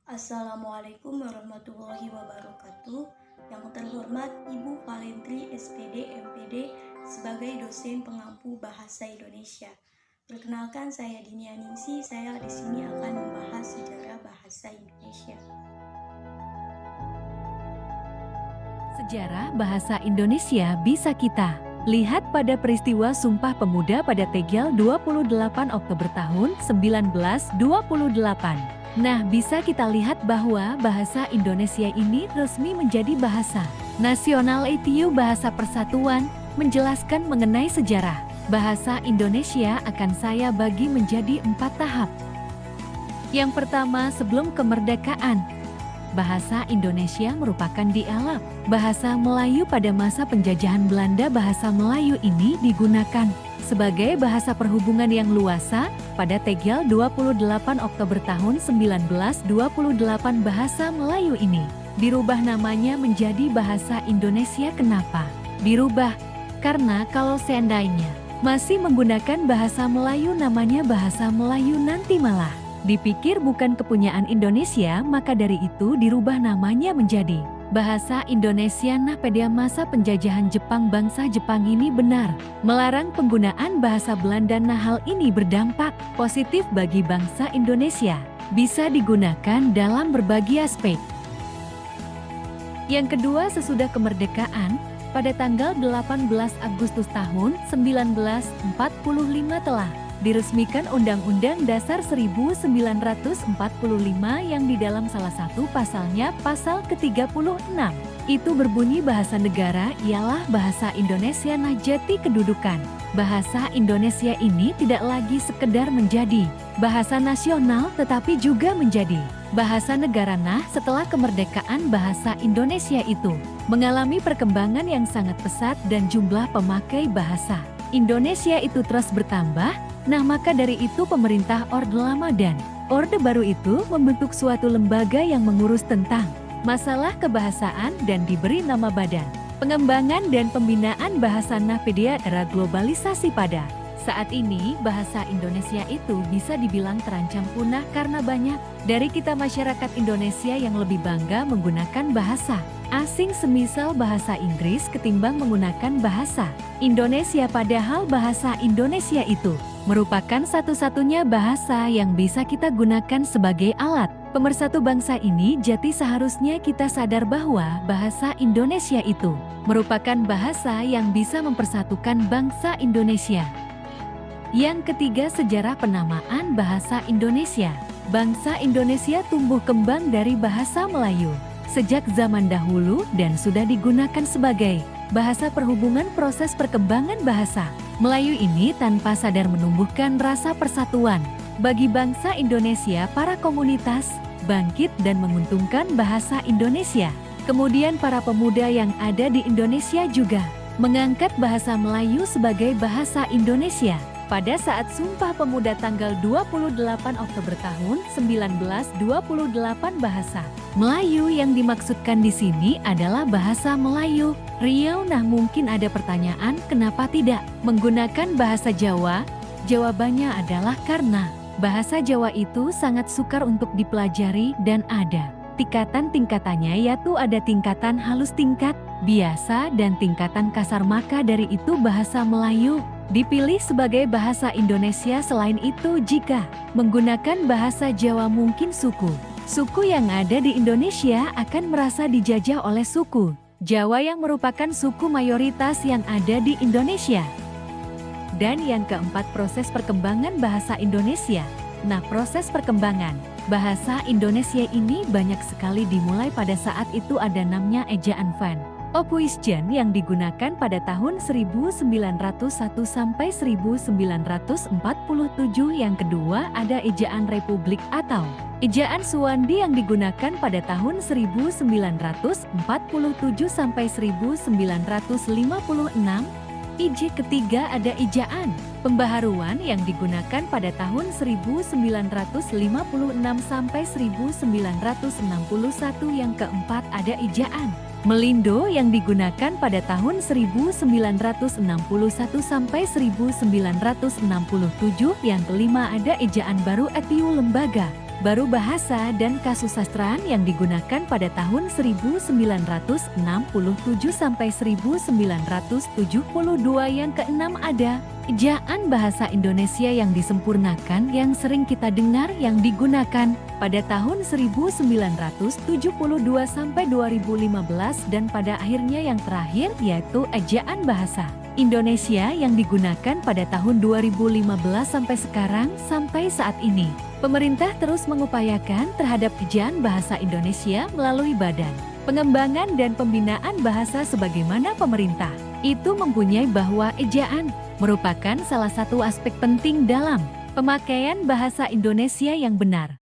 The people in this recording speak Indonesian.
Assalamualaikum warahmatullahi wabarakatuh. Yang terhormat Ibu Valentri SPD MPD sebagai dosen pengampu bahasa Indonesia. Perkenalkan, saya Dinia Ningsi. Saya di sini akan membahas sejarah bahasa Indonesia. Sejarah bahasa Indonesia bisa kita lihat pada peristiwa Sumpah Pemuda pada tanggal 28 Oktober tahun 1928. Nah, bisa kita lihat bahwa bahasa Indonesia ini resmi menjadi bahasa nasional itu bahasa persatuan, menjelaskan mengenai sejarah bahasa Indonesia akan saya bagi menjadi 4 tahap. Yang pertama, sebelum kemerdekaan. Bahasa Indonesia merupakan dialek bahasa Melayu pada masa penjajahan Belanda. Bahasa Melayu ini digunakan sebagai bahasa perhubungan yang luasa pada tanggal 28 Oktober tahun 1928. Bahasa Melayu ini dirubah namanya menjadi bahasa Indonesia. Kenapa dirubah? Karena kalau seandainya masih menggunakan bahasa Melayu namanya bahasa Melayu nanti malah dipikir bukan kepunyaan Indonesia, maka dari itu dirubah namanya menjadi bahasa Indonesia. Nah, pada masa penjajahan Jepang, bangsa Jepang ini benar melarang penggunaan bahasa Belanda. Nah, hal ini berdampak positif bagi bangsa Indonesia, bisa digunakan dalam berbagai aspek. Yang kedua, sesudah kemerdekaan pada tanggal 18 Agustus tahun 1945 telah diresmikan Undang-Undang Dasar 1945 yang di dalam salah satu pasalnya, pasal ke-36, itu berbunyi bahasa negara ialah bahasa Indonesia. Nah, jati kedudukan bahasa Indonesia ini tidak lagi sekedar menjadi bahasa nasional tetapi juga menjadi bahasa negara. Nah, setelah kemerdekaan bahasa Indonesia itu mengalami perkembangan yang sangat pesat dan jumlah pemakai bahasa Indonesia itu terus bertambah. Nah, maka dari itu pemerintah Orde Lama dan Orde Baru itu membentuk suatu lembaga yang mengurus tentang masalah kebahasaan dan diberi nama Badan Pengembangan dan Pembinaan Bahasa. Nah, pada era globalisasi pada saat ini bahasa Indonesia itu bisa dibilang terancam punah karena banyak dari kita masyarakat Indonesia yang lebih bangga menggunakan bahasa asing semisal bahasa Inggris ketimbang menggunakan bahasa Indonesia, padahal bahasa Indonesia itu merupakan satu-satunya bahasa yang bisa kita gunakan sebagai alat pemersatu bangsa ini. Jadi seharusnya kita sadar bahwa bahasa Indonesia itu merupakan bahasa yang bisa mempersatukan bangsa Indonesia. Yang ketiga, sejarah penamaan bahasa Indonesia. Bangsa Indonesia tumbuh kembang dari bahasa Melayu sejak zaman dahulu dan sudah digunakan sebagai bahasa perhubungan. Proses perkembangan bahasa Melayu ini tanpa sadar menumbuhkan rasa persatuan bagi bangsa Indonesia. Para komunitas bangkit dan menguntungkan bahasa Indonesia. Kemudian para pemuda yang ada di Indonesia juga mengangkat bahasa Melayu sebagai bahasa Indonesia. Pada saat Sumpah Pemuda tanggal 28 Oktober tahun 1928, bahasa Melayu yang dimaksudkan di sini adalah bahasa Melayu Riau. Nah, mungkin ada pertanyaan, kenapa tidak menggunakan bahasa Jawa? Jawabannya adalah karena bahasa Jawa itu sangat sukar untuk dipelajari dan ada tingkatan-tingkatannya, yaitu ada tingkatan halus, tingkat biasa, dan tingkatan kasar. Maka dari itu bahasa Melayu dipilih sebagai bahasa Indonesia. Selain itu, jika menggunakan bahasa Jawa, mungkin suku yang ada di Indonesia akan merasa dijajah oleh suku Jawa yang merupakan suku mayoritas yang ada di Indonesia. Dan yang keempat, proses perkembangan bahasa Indonesia. Nah, proses perkembangan bahasa Indonesia ini banyak sekali dimulai pada saat itu ada namanya ejaan Van Ophuijsen yang digunakan pada tahun 1901 sampai 1947. Yang kedua ada ejaan Republik atau ejaan Suwandi yang digunakan pada tahun 1947 sampai 1956. Ije ketiga ada ejaan Pembaharuan yang digunakan pada tahun 1956 sampai 1961. Yang keempat ada ejaan Melindo yang digunakan pada tahun 1961 sampai 1967. Yang kelima ada ejaan baru Etiu Lembaga Baru bahasa dan kasusastraan yang digunakan pada tahun 1967 sampai 1972. Yang keenam ada ejaan bahasa Indonesia yang disempurnakan yang sering kita dengar yang digunakan pada tahun 1972 sampai 2015 dan pada akhirnya yang terakhir yaitu ejaan bahasa Indonesia yang digunakan pada tahun 2015 sampai sekarang sampai saat ini. Pemerintah terus mengupayakan terhadap ejaan bahasa Indonesia melalui Badan Pengembangan dan Pembinaan Bahasa sebagaimana pemerintah itu mempunyai bahwa ejaan merupakan salah satu aspek penting dalam pemakaian bahasa Indonesia yang benar.